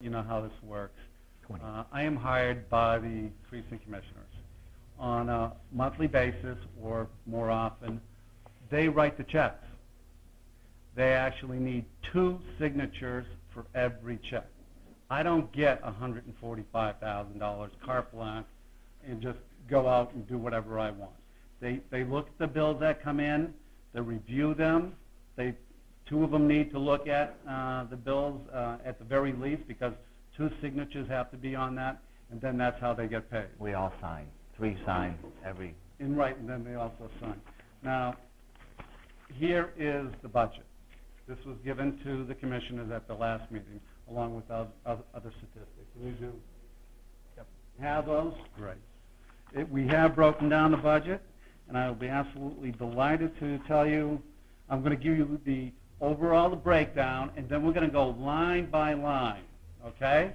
You know how this works. 20. I am hired by the precinct commissioners on a monthly basis, or more often. They write the checks. They actually need 2 signatures for every check. I don't get $145,000 carte blanche and just go out and do whatever I want. They look at the bills that come in, they review them. 2 of them need to look at the bills at the very least, because 2 signatures have to be on that, and then that's how they get paid. We all sign. 3 sign every. And right, and then they also sign. Now, here is the budget. This was given to the commissioners at the last meeting, along with other statistics. We do have those? Great. We have broken down the budget, and I will be absolutely delighted to tell you. I'm going to give you the overall breakdown, and then we're going to go line by line, okay?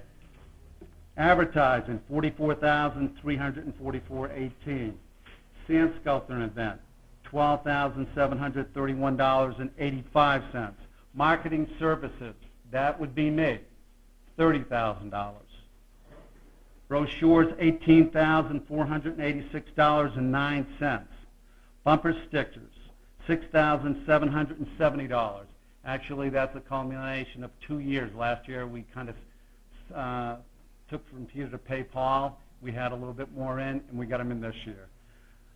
Advertising, $44,344.18. Sand sculpture event, $12,731.85. Marketing services, that would be me, $30,000. Brochures, $18,486.09. Bumper stickers, $6,770. Actually, that's a culmination of 2 years. Last year, we kind of took from Peter to pay Paul. We had a little bit more in, and we got them in this year.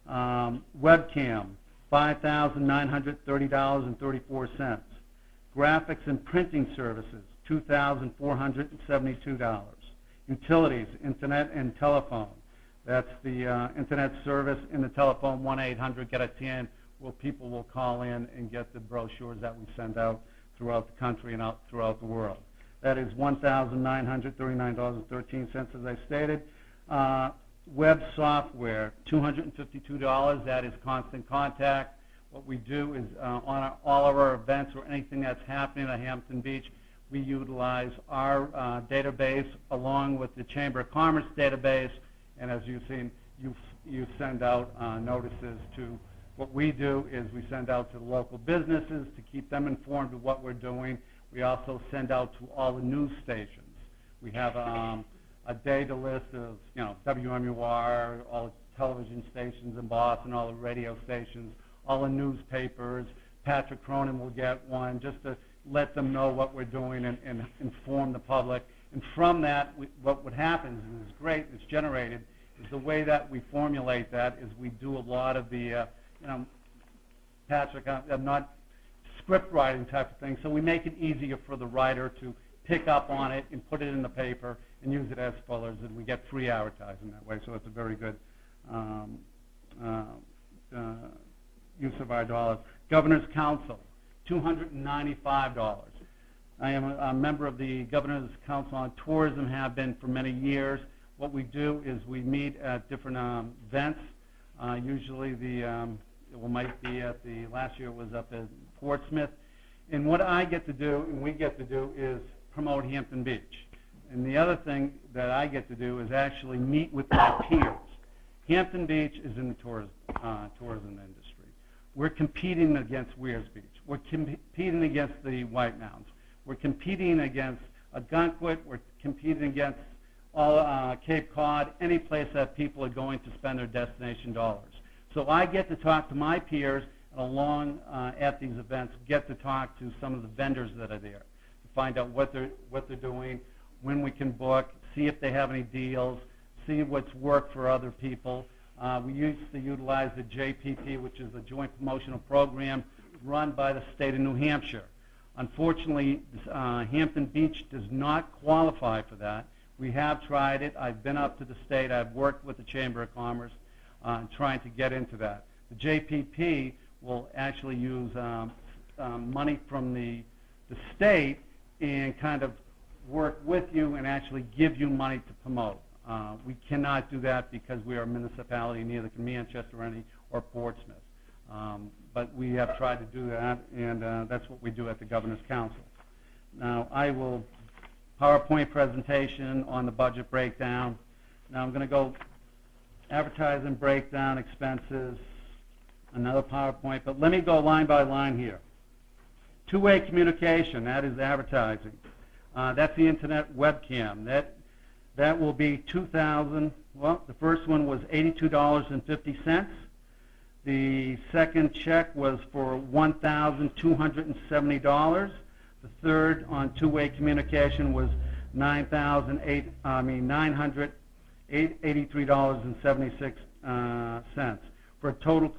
Webcam, $5,930.34. Graphics and printing services, $2,472. Utilities, internet and telephone. That's the internet service and the telephone, 1-800-GET-A-TAN, where people will call in and get the brochures that we send out throughout the country and out throughout the world. That is $1,939.13, as I stated. Web software, $252. That is Constant Contact. What we do is on all of our events or anything that's happening at Hampton Beach, we utilize our database along with the Chamber of Commerce database, and as you've seen, you send out notices to. What we do is we send out to the local businesses to keep them informed of what we're doing. We also send out to all the news stations. We have a data list of, WMUR, all the television stations in Boston, all the radio stations, all the newspapers. Patrick Cronin will get one just to let them know what we're doing and inform the public. And from that, what happens is great, it's generated, is the way that we formulate that is we do a lot of the, Patrick, I'm not script writing type of thing, so we make it easier for the writer to pick up on it and put it in the paper and use it as fillers, and we get free advertising that way, so it's a very good use of our dollars. Governor's Council, $295. I am a member of the Governor's Council on Tourism, have been for many years. What we do is we meet at different events. Usually might be at the, last year it was up at Portsmouth. And what I get to do, and we get to do, is promote Hampton Beach. And the other thing that I get to do is actually meet with my peers. Hampton Beach is in the tourism industry. We're competing against Weirs Beach. We're competing against the White Mountains. We're competing against Gunkwit. We're competing against all Cape Cod, any place that people are going to spend their destination dollars. So I get to talk to my peers, and along at these events, get to talk to some of the vendors that are there to find out what they're doing, when we can book, see if they have any deals, see what's worked for other people. We used to utilize the JPP, which is the Joint Promotional Program run by the state of New Hampshire. Unfortunately, Hampton Beach does not qualify for that. We have tried it. I've been up to the state. I've worked with the Chamber of Commerce trying to get into that. The JPP will actually use money from the state and kind of work with you and actually give you money to promote. We cannot do that because we are a municipality neither Manchester or Portsmouth. But we have tried to do that, and that's what we do at the Governor's Council. Now, I will PowerPoint presentation on the budget breakdown. Now I'm going to go advertising breakdown, expenses, another PowerPoint, but let me go line by line here. Two-way communication, that is advertising. That's the internet webcam. That will be $2,000. Well, the first one was $82.50. The second check was for $1,270. The third on two-way communication was $983.76 for a total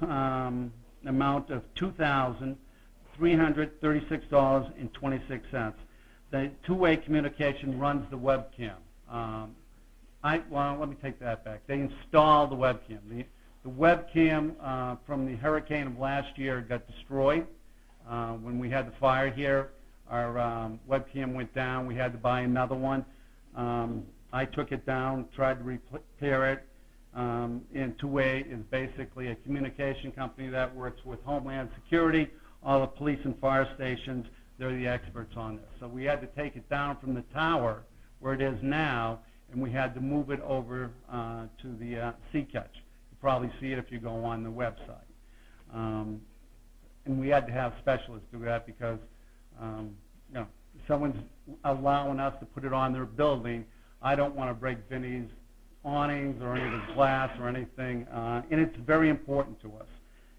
amount of $2,336.26. The two-way communication runs the webcam. Well, let me take that back. They installed the webcam. The webcam from the hurricane of last year got destroyed. When we had the fire here, our webcam went down. We had to buy another one. I took it down, tried to repair it. And Two-Way is basically a communication company that works with Homeland Security, all the police and fire stations. They're the experts on this. So we had to take it down from the tower where it is now, and we had to move it over to the sea catch. You probably see it if you go on the website. And we had to have specialists do that because someone's allowing us to put it on their building. I don't want to break Vinny's awnings or any of his glass or anything, and it's very important to us.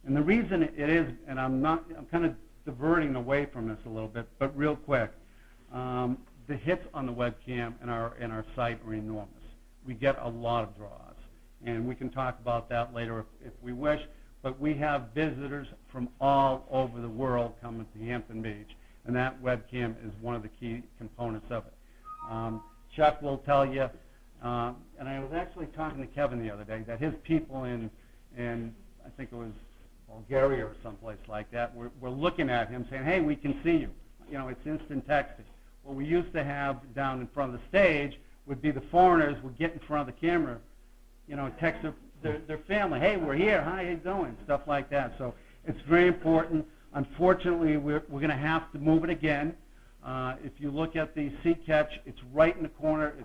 And the reason it is, and I'm kind of diverting away from this a little bit, but real quick, the hits on the webcam in our site are enormous. We get a lot of draws, and we can talk about that later if we wish, but we have visitors from all over the world coming to Hampton Beach, and that webcam is one of the key components of it. Chuck will tell you, and I was actually talking to Kevin the other day, that his people in I think it was Bulgaria or someplace like that, were looking at him saying, hey, we can see you. It's instant texting. What we used to have down in front of the stage would be the foreigners would get in front of the camera, text their family, hey, we're here, how you doing, stuff like that. So it's very important. Unfortunately, we're going to have to move it again. If you look at the sea catch, it's right in the corner.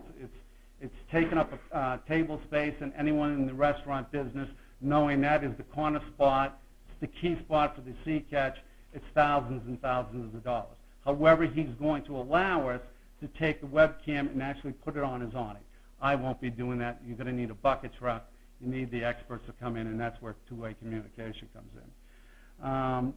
It's taken up a table space, and anyone in the restaurant business, knowing that is the corner spot, it's the key spot for the sea catch, it's thousands and thousands of dollars. However, he's going to allow us to take the webcam and actually put it on his awning. I won't be doing that. You're going to need a bucket truck. You need the experts to come in, and that's where two-way communication comes in.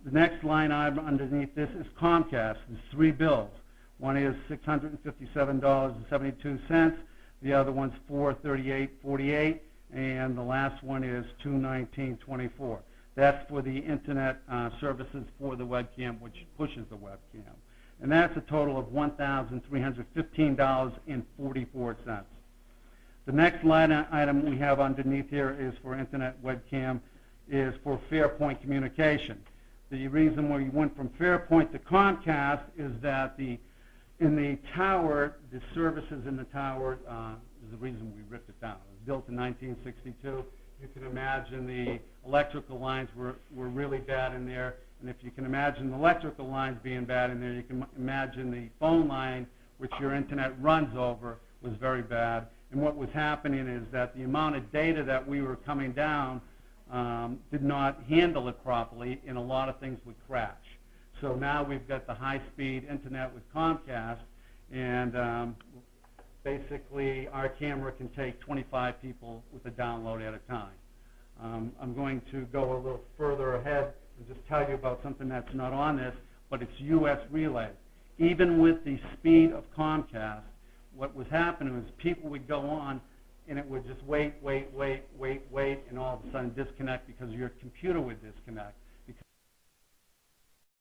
The next line item underneath this is Comcast. There's three bills. One is $657.72. The other one's $438.48, and the last one is $219.24. That's for the internet services for the webcam, which pushes the webcam. And that's a total of $1,315.44. The next line item we have underneath here is for internet webcam, is for Fairpoint Communication. The reason why we went from Fairpoint to Comcast is that in the tower, the services in the tower is the reason we ripped it down. It was built in 1962. You can imagine the electrical lines were really bad in there. And if you can imagine the electrical lines being bad in there, you can imagine the phone line, which your internet runs over, was very bad. And what was happening is that the amount of data that we were coming down did not handle it properly, and a lot of things would crash. So now we've got the high-speed internet with Comcast, and basically our camera can take 25 people with a download at a time. I'm going to go a little further ahead and just tell you about something that's not on this, but it's U.S. relay. Even with the speed of Comcast, what was happening was people would go on, and it would just wait, and all of a sudden disconnect because your computer would disconnect.